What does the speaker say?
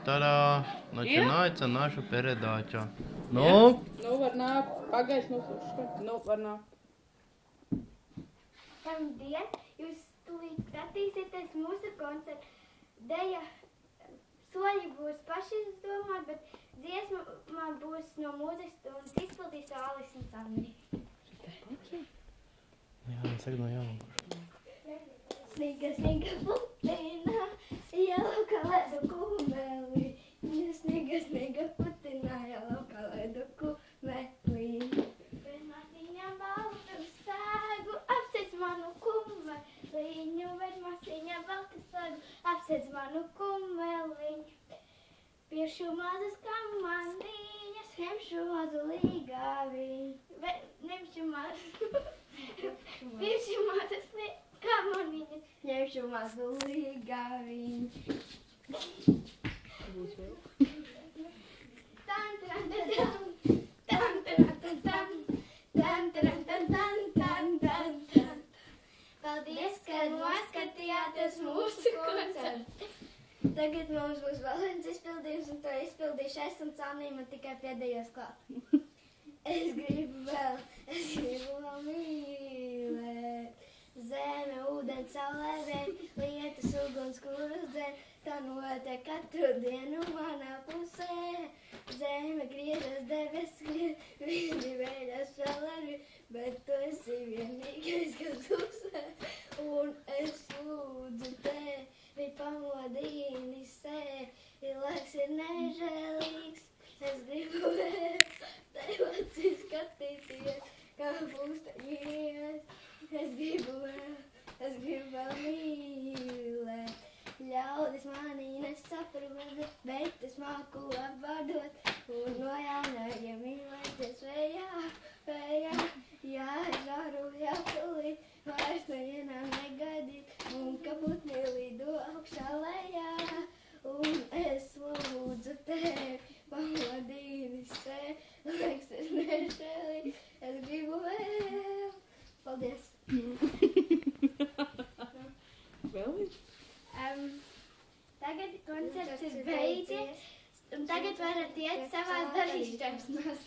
Та-да! Начинается наша передача. Ну? Nu var nākt. Pagaids, nu var nākt. Labdien! Jūs tūlīt skatīsieties mūsu koncertu. Deja soļi būs paši izdomāt, bet dziesma man būs no mūzikas stundas. Izpildīs Alis un Sandri. Jā, saka no jauna. Sniga, sniga putina, ielauka ledu kumeli. Sniga, sniga putina, ielauka ledu kumeli. Bet masiņa baltu sēgu, apsēc manu kumeliņu. Bet masiņa baltu sēgu, apsēc manu kumeliņu. Piešu mazas kamaniņas, ņemšu mazu līgaviņu. Ņemšu mazu, piešu mazas kamaniņas, ņemšu mazu līgaviņu. Tan, tan, tan, tan, tan, tan, tan, tan, tan, tan, tan, tan, tan, tan. Paldies, ka noskatījāties mūsu koncertu. Tagad mums būs vēl viens izpildījums, un to izpildīšu es un Cānīma tikai pēdējos klāt. Es gribu vēl mīlēt. Zeme, ūdens, saulē, vēja, lietus, uguns, kurus dzer, tā notiek katru dienu manā pusē. Zeme griežas, debes griež, viņi vēļas vēl arī, bet tu esi vienīgais, kas uzsver. Un es lūdzu tevi pamodini sevi, laiks ir nežēlīgs. Es gribu vēl tev acīs skatīties, kā pūstaņies. Es gribu vēl mīlēt. Ļaudis mani nesaprot, bet es māku apvārdot. Un no jauna iemīlēties vējā, vējā. Jā, es varu jāpulīt, vairs nevienā negaidīt. Un ka putni lido augšā lejā. Un es lūdzu tevi, pamodini sevi, laiks ir nežēlīgs. Es gribu vēl. Paldies! Tagad koncerts ir beidzies, un tagad varat iet savās darīšanās.